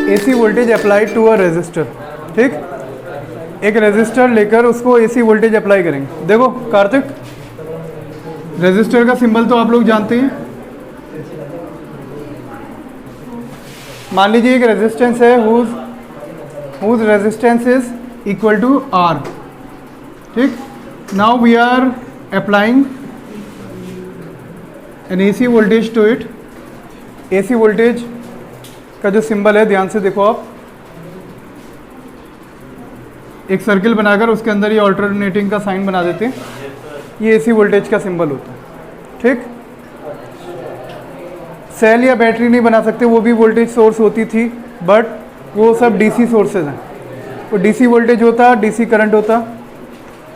AC voltage applied to a resistor. ठीक, एक resistor लेकर उसको AC वोल्टेज अप्लाई करेंगे। देखो कार्तिक, रेजिस्टर का सिंबल तो आप लोग जानते हैं। मान लीजिए एक रेजिस्टेंस है whose resistance is equal to R। ठीक, now we are applying an AC voltage to it. AC voltage का जो सिंबल है, ध्यान से देखो आप, एक सर्किल बनाकर उसके अंदर ये ऑल्टरनेटिंग का साइन बना देते हैं, ये AC वोल्टेज का सिंबल होता है। ठीक, सेल या बैटरी नहीं बना सकते, वो भी वोल्टेज सोर्स होती थी, बट वो सब DC सोर्सेज हैं। वो DC वोल्टेज होता, DC करंट होता।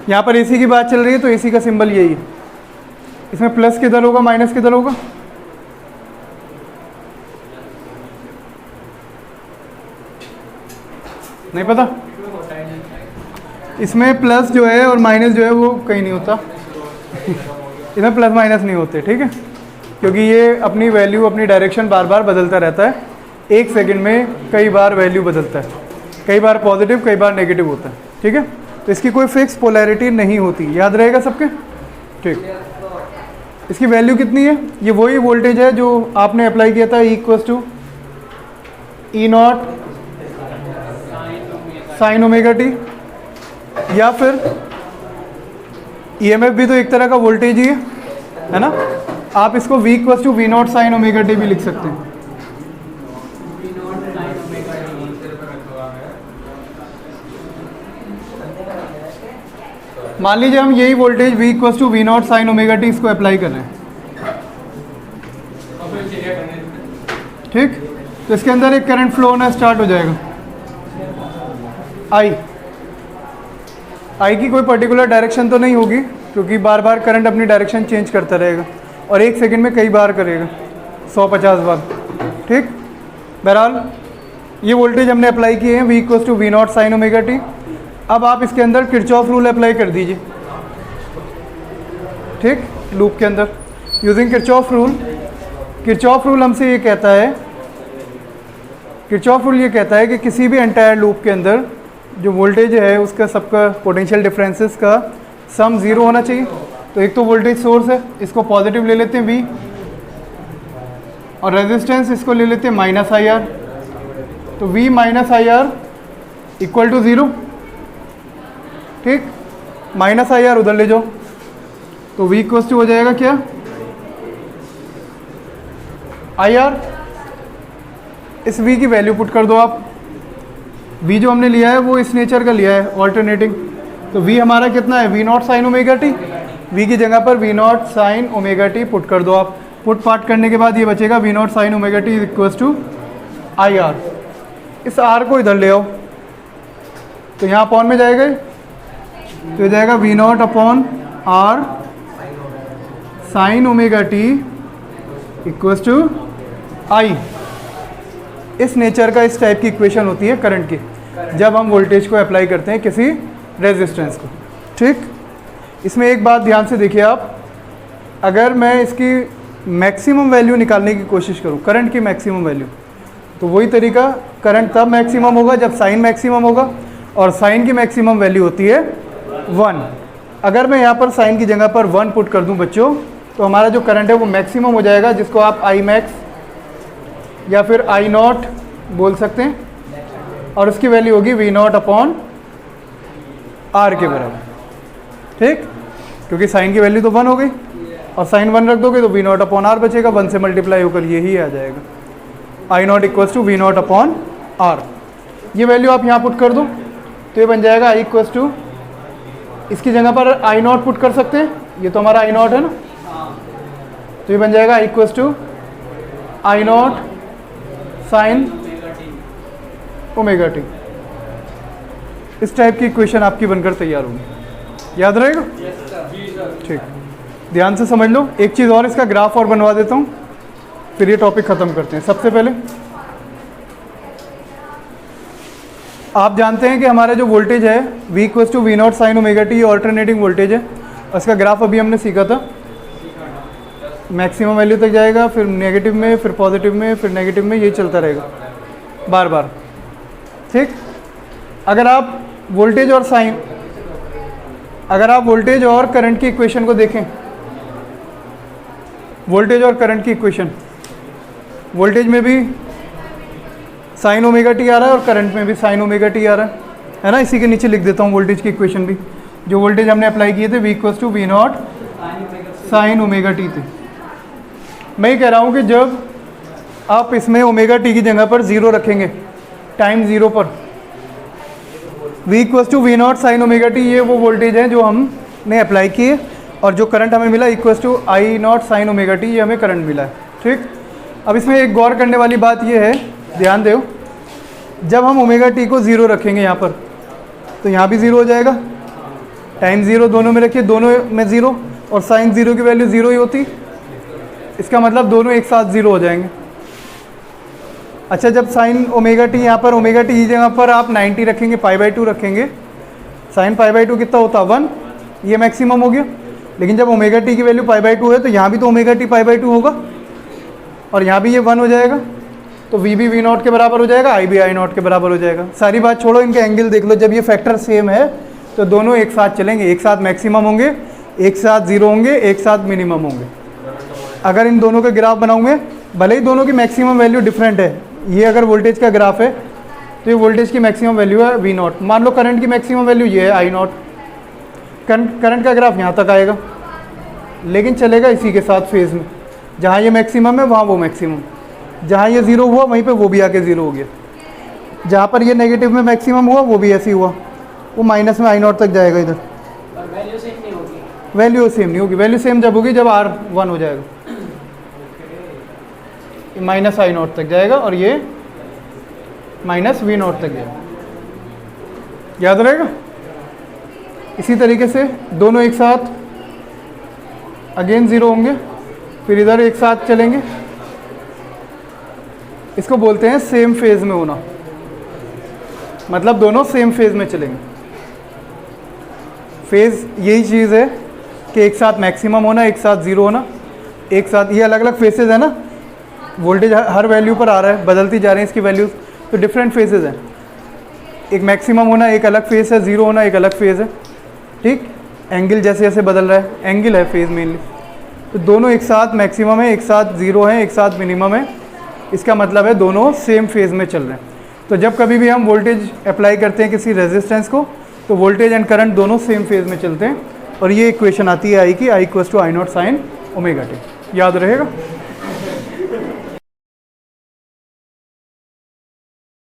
यहाँ पर AC की बात चल रही है तो AC का सिंबल यही है। इसमें प्लस किधर होगा, माइनस किधर होगा? नहीं पता? इसमें प्लस जो है और माइनस जो है वो कहीं नहीं होता। इसमें प्लस माइनस नहीं होते। ठीक है, क्योंकि ये अपनी वैल्यू, अपनी डायरेक्शन बार बार बदलता रहता है। एक सेकंड में कई बार वैल्यू बदलता है, कई बार पॉजिटिव कई बार नेगेटिव होता है। ठीक है, तो इसकी कोई फिक्स पोलैरिटी नहीं होती, याद रहेगा सबके। ठीक, इसकी वैल्यू कितनी है? ये वही वोल्टेज है जो आपने अप्लाई किया था, E0 साइन ओमेगा टी, या फिर EMF भी तो एक तरह का वोल्टेज ही है ना। आप इसको V=V0 साइन ओमेगा टी भी लिख सकते हैं। मान लीजिए हम यही voltage V=V0 sign omega T इसको अप्लाई कर रहे हैं। ठीक, तो इसके अंदर एक करंट फ्लो होना स्टार्ट हो जाएगा। आई की कोई पर्टिकुलर डायरेक्शन तो नहीं होगी, क्योंकि बार बार करंट अपनी डायरेक्शन चेंज करता रहेगा और एक सेकंड में कई बार करेगा, 150 बार। ठीक, बहरहाल ये वोल्टेज हमने अप्लाई किए हैं V=V0 साइन ओमेगा टी। अब आप इसके अंदर किरचॉफ रूल अप्लाई कर दीजिए। ठीक, लूप के अंदर using Kirchhoff rule. Kirchhoff rule हमसे ये कहता है, किरचॉफ रूल ये कहता है कि किसी भी एंटायर लूप के अंदर जो वोल्टेज है उसका सबका पोटेंशियल डिफरेंसेस का सम 0 होना चाहिए। तो एक तो वोल्टेज सोर्स है, इसको पॉजिटिव ले लेते हैं V, और रेजिस्टेंस इसको ले लेते हैं -IR। तो V -IR इक्वल टू 0। ठीक, -IR उधर ले जाओ तो V इक्वल टू हो जाएगा क्या, IR। इस V की वैल्यू पुट कर दो आप। V जो हमने लिया है वो इस नेचर का लिया है, ऑल्टरनेटिंग। तो V हमारा कितना है, V0 sine omega T. V की जगह पर V0 sine omega T put कर दो आप। पुट पार्ट करने के बाद ये बचेगा V0 sine omega t equal to IR। इस R को इधर ले आओ तो यहाँ अपॉन में जाएगा, तो ये जाएगा V0 upon R sine omega t equal to I। इस नेचर का, इस टाइप की इक्वेशन होती है करंट की, जब हम वोल्टेज को अप्लाई करते हैं किसी रेजिस्टेंस को। ठीक, इसमें एक बात ध्यान से देखिए आप, अगर मैं इसकी मैक्सिमम वैल्यू निकालने की कोशिश करूं, करंट की मैक्सिमम वैल्यू, तो वही तरीका, करंट तब मैक्सिमम होगा जब साइन मैक्सिमम होगा, और साइन की मैक्सिमम वैल्यू होती है 1। अगर मैं यहाँ पर साइन की जगह पर 1 पुट कर दूं बच्चों, तो हमारा जो करंट है वो मैक्सिमम हो जाएगा, जिसको आप Imax या फिर I0 बोल सकते हैं, और उसकी वैल्यू होगी V0 अपॉन R के बराबर। ठीक, क्योंकि साइन की वैल्यू तो 1 हो गई, और साइन 1 रख दोगे तो V0 अपॉन R बचेगा, 1 से मल्टीप्लाई होकर यही आ जाएगा, I0 equal to V0 upon R। ये वैल्यू आप यहाँ पुट कर दो तो ये बन जाएगा I इक्वल टू, इसकी जगह पर I0 पुट कर सकते हैं, ये तो हमारा I0 है ना, तो ये बन जाएगा I equal to I0 sine omega t. इस टाइप की इक्वेशन आपकी बनकर तैयार होगी, याद रहेगा। ठीक, ध्यान से समझ लो। एक चीज़ और, इसका ग्राफ और बनवा देता हूँ, फिर ये टॉपिक ख़त्म करते हैं। सबसे पहले आप जानते हैं कि हमारा जो वोल्टेज है V=V0 sign omega T, alternating voltage है, उसका ग्राफ अभी हमने सीखा था। मैक्सिमम वैल्यू तक जाएगा, फिर नेगेटिव में, फिर पॉजिटिव में, फिर नेगेटिव में, ये चलता रहेगा बार बार। ठीक। अगर आप वोल्टेज और साइन, अगर आप वोल्टेज और करंट की इक्वेशन को देखें, वोल्टेज और करंट की इक्वेशन, वोल्टेज में भी साइन ओमेगा टी आ रहा है और करंट में भी साइन ओमेगा टी आ रहा है ना। इसी के नीचे लिख देता हूँ वोल्टेज की इक्वेशन भी, जो वोल्टेज हमने अप्लाई किए थे, V equals to V naught sine omega t थी। मैं ये कह रहा हूँ कि जब आप इसमें ओमेगा टी की जगह पर 0 रखेंगे, टाइम 0 पर, V equals to V naught sine omega t, ये वो वोल्टेज है जो हमने अप्लाई किए, और जो करंट हमें मिला equals to I naught sine omega t, ये हमें करंट मिला है। ठीक। अब इसमें एक गौर करने वाली बात ये है, ध्यान दो, जब हम ओमेगा टी को 0 रखेंगे यहाँ पर, तो यहाँ भी 0 हो जाएगा, टाइम 0 दोनों में रखिए, दोनों में 0, और साइन 0 की वैल्यू 0 ही होती, इसका मतलब दोनों एक साथ 0 हो जाएंगे। अच्छा, जब साइन ओमेगा टी, यहाँ पर ओमेगा टी की जगह पर आप 90 रखेंगे, π/2 रखेंगे, साइन π/2 कितना होता है 1, ये मैक्सिमम हो गया। लेकिन जब ओमेगा टी की वैल्यू π/2 है तो यहाँ भी तो ओमेगा टी π/2 होगा, और यहाँ भी ये 1 हो जाएगा, तो V भी V नॉट के बराबर हो जाएगा, I भी I नॉट के बराबर हो जाएगा। सारी बात छोड़ो, इनके एंगल देख लो, जब ये फैक्टर सेम है तो दोनों एक साथ चलेंगे, एक साथ मैक्सिमम होंगे, एक साथ 0 होंगे, एक साथ मिनिमम होंगे। अगर इन दोनों का ग्राफ बनाऊंगे, भले ही दोनों की मैक्सिमम वैल्यू डिफरेंट है, ये अगर वोल्टेज का ग्राफ है तो ये वोल्टेज की मैक्सिमम वैल्यू है V नॉट, मान लो करंट की मैक्सिमम वैल्यू ये है I नॉट, करंट का ग्राफ यहाँ तक आएगा, लेकिन चलेगा इसी के साथ फेज़ में, जहाँ ये मैक्सिमम है वहाँ वो मैक्सिमम, जहाँ ये 0 हुआ वहीं पे वो भी आके 0 हो गया, जहाँ पर ये नेगेटिव में मैक्सिमम हुआ वो भी ऐसे ही हुआ, वो माइनस में I नॉट तक जाएगा इधर, वैल्यू सेम नहीं होगी, वैल्यू सेम नहीं होगी। वैल्यू सेम जब होगी जब R1 हो जाएगा, ये माइनस I नॉट तक जाएगा और ये माइनस V नॉट तक जाएगा, याद रहेगा। इसी तरीके से दोनों एक साथ अगेन 0 होंगे, फिर इधर एक साथ चलेंगे, इसको बोलते हैं सेम फेज में होना, मतलब दोनों सेम फेज में चलेंगे। फेज यही चीज़ है कि एक साथ मैक्सिमम होना, एक साथ 0 होना, एक साथ, ये अलग अलग फेसेस है ना, वोल्टेज हर वैल्यू पर आ रहा है, बदलती जा रही है इसकी वैल्यूज, तो डिफरेंट फेजेस हैं, एक मैक्सिमम होना एक अलग फेज है, 0 होना एक अलग फेज है। ठीक, एंगल जैसे जैसे बदल रहा है, एंगल है फेज मेनली, तो दोनों एक साथ मैक्सिमम है, एक साथ 0 है, एक साथ मिनिमम है, इसका मतलब है दोनों सेम फेज में चल रहे हैं। तो जब कभी भी हम वोल्टेज अप्लाई करते हैं किसी रेजिस्टेंस को, तो वोल्टेज एंड करंट दोनों सेम फेज में चलते हैं, और ये इक्वेशन आती है आई की, I equals to I naught sine omega t, याद रहेगा।